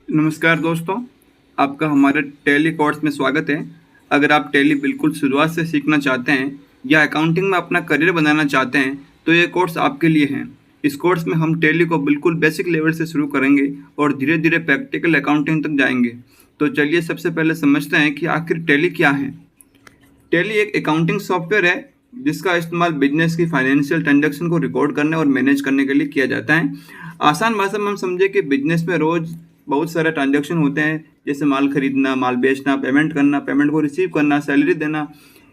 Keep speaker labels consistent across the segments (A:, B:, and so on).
A: नमस्कार दोस्तों, आपका हमारे टैली कोर्स में स्वागत है। अगर आप टैली बिल्कुल शुरुआत से सीखना चाहते हैं या अकाउंटिंग में अपना करियर बनाना चाहते हैं तो ये कोर्स आपके लिए है। इस कोर्स में हम टैली को बिल्कुल बेसिक लेवल से शुरू करेंगे और धीरे धीरे प्रैक्टिकल अकाउंटिंग तक जाएंगे। तो चलिए सबसे पहले समझते हैं कि आखिर टैली क्या है। टैली एक अकाउंटिंग सॉफ्टवेयर है जिसका इस्तेमाल बिजनेस की फाइनेंशियल ट्रांजैक्शन को रिकॉर्ड करने और मैनेज करने के लिए किया जाता है। आसान भाषा में हम समझे कि बिजनेस में रोज बहुत सारे ट्रांजैक्शन होते हैं, जैसे माल खरीदना, माल बेचना, पेमेंट करना, पेमेंट को रिसीव करना, सैलरी देना।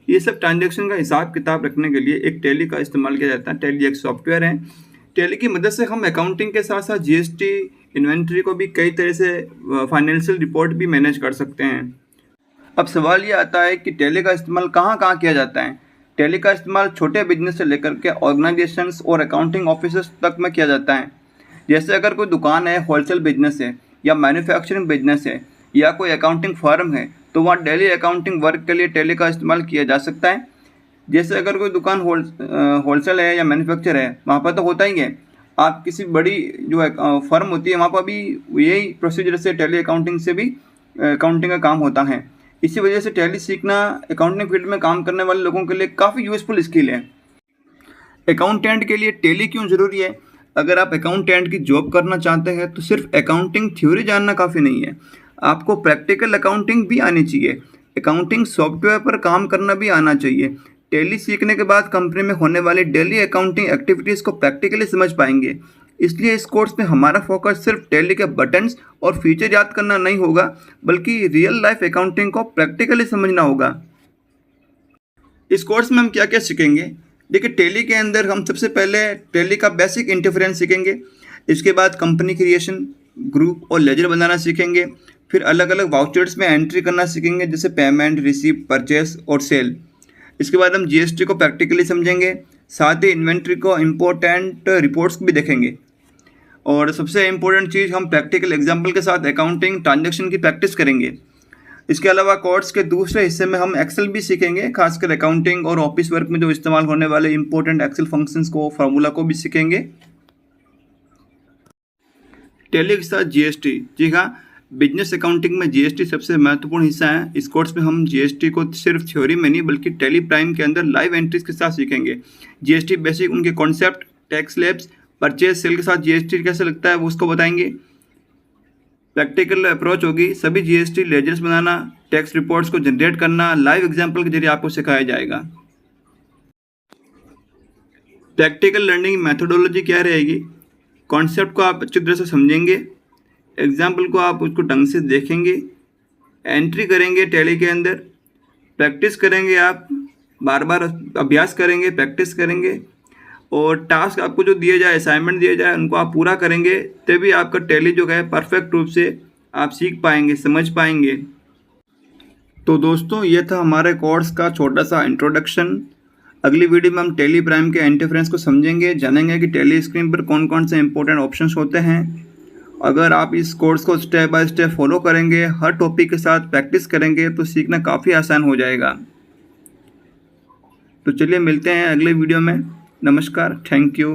A: ये सब ट्रांजैक्शन का हिसाब किताब रखने के लिए एक टैली का इस्तेमाल किया जाता है। टैली एक सॉफ्टवेयर है। टैली की मदद से हम अकाउंटिंग के साथ साथ जीएसटी, इन्वेंट्री को भी कई तरह से फाइनेंशियल रिपोर्ट भी मैनेज कर सकते हैं। अब सवाल ये आता है कि टैली का इस्तेमाल कहाँ कहाँ किया जाता है। टैली का इस्तेमाल छोटे बिजनेस से लेकर के ऑर्गेनाइजेशंस और अकाउंटिंग ऑफिसर्स तक में किया जाता है। जैसे अगर कोई दुकान है, होलसेल बिजनेस है या मैन्युफैक्चरिंग बिजनेस है या कोई अकाउंटिंग फर्म है तो वहाँ डेली अकाउंटिंग वर्क के लिए टैली का इस्तेमाल किया जा सकता है। जैसे अगर कोई दुकान होलसेल है या मैन्युफैक्चर है, वहाँ पर तो होता ही है। आप किसी बड़ी जो फर्म होती है वहाँ पर भी यही प्रोसीजर से टैली अकाउंटिंग से भी अकाउंटिंग का काम होता है। इसी वजह से टैली सीखना अकाउंटिंग फील्ड में काम करने वाले लोगों के लिए काफ़ी यूज़फुल स्किल है। अकाउंटेंट के लिए टैली क्यों ज़रूरी है? अगर आप अकाउंटेंट की जॉब करना चाहते हैं तो सिर्फ अकाउंटिंग थ्योरी जानना काफ़ी नहीं है, आपको प्रैक्टिकल अकाउंटिंग भी आनी चाहिए। अकाउंटिंग सॉफ्टवेयर पर काम करना भी आना चाहिए। टैली सीखने के बाद कंपनी में होने वाली डेली अकाउंटिंग एक्टिविटीज़ को प्रैक्टिकली समझ पाएंगे। इसलिए इस कोर्स में हमारा फोकस सिर्फ टैली के बटन्स और फीचर याद करना नहीं होगा, बल्कि रियल लाइफ अकाउंटिंग को प्रैक्टिकली समझना होगा। इस कोर्स में हम क्या क्या सीखेंगे? देखिए, टैली के अंदर हम सबसे पहले टैली का बेसिक इंटरफेरेंस सीखेंगे। इसके बाद कंपनी क्रिएशन, ग्रुप और लेजर बनाना सीखेंगे। फिर अलग अलग वाउचर्स में एंट्री करना सीखेंगे, जैसे पेमेंट, रिसीप, परचेस और सेल। इसके बाद हम जीएसटी को प्रैक्टिकली समझेंगे, साथ ही इन्वेंट्री को इम्पोर्टेंट रिपोर्ट्स भी देखेंगे। और सबसे इम्पोर्टेंट चीज़, हम प्रैक्टिकल एग्जाम्पल के साथ अकाउंटिंग ट्रांजैक्शन की प्रैक्टिस करेंगे। इसके अलावा कोर्स के दूसरे हिस्से में हम एक्सेल भी सीखेंगे, खासकर अकाउंटिंग और ऑफिस वर्क में जो इस्तेमाल होने वाले इंपॉर्टेंट एक्सेल फंक्शंस को, फार्मूला को भी सीखेंगे। टैली के साथ जीएसटी, जी हाँ, बिजनेस अकाउंटिंग में जीएसटी सबसे महत्वपूर्ण हिस्सा है। इस कोर्स में हम जीएसटी को सिर्फ थ्योरी में नहीं बल्कि टैली प्राइम के अंदर लाइव एंट्रीज के साथ सीखेंगे। जीएसटी बेसिक, उनके concept, tax slabs, purchase, sale के साथ जीएसटी कैसे लगता है वो उसको बताएंगे। प्रैक्टिकल अप्रोच होगी, सभी जीएसटी लेजर्स बनाना, टैक्स रिपोर्ट्स को जनरेट करना लाइव एग्जाम्पल के जरिए आपको सिखाया जाएगा। प्रैक्टिकल लर्निंग मेथोडोलॉजी क्या रहेगी? कॉन्सेप्ट को आप अच्छी तरह से समझेंगे, एग्जाम्पल को आप उसको ढंग से देखेंगे, एंट्री करेंगे टैली के अंदर, प्रैक्टिस करेंगे, आप बार बार अभ्यास करेंगे, प्रैक्टिस करेंगे और टास्क आपको जो दिए जाए, असाइनमेंट दिए जाए, उनको आप पूरा करेंगे, तभी आपका टैली जो है परफेक्ट रूप से आप सीख पाएंगे, समझ पाएंगे। तो दोस्तों, ये था हमारे कोर्स का छोटा सा इंट्रोडक्शन। अगली वीडियो में हम टैली प्राइम के इंटरफेरेंस को समझेंगे, जानेंगे कि टैली स्क्रीन पर कौन कौन से इंपॉर्टेंट ऑप्शंस होते हैं। अगर आप इस कोर्स को स्टेप बाय स्टेप फॉलो करेंगे, हर टॉपिक के साथ प्रैक्टिस करेंगे तो सीखना काफ़ी आसान हो जाएगा। तो चलिए मिलते हैं अगले वीडियो में। नमस्कार, थैंक यू।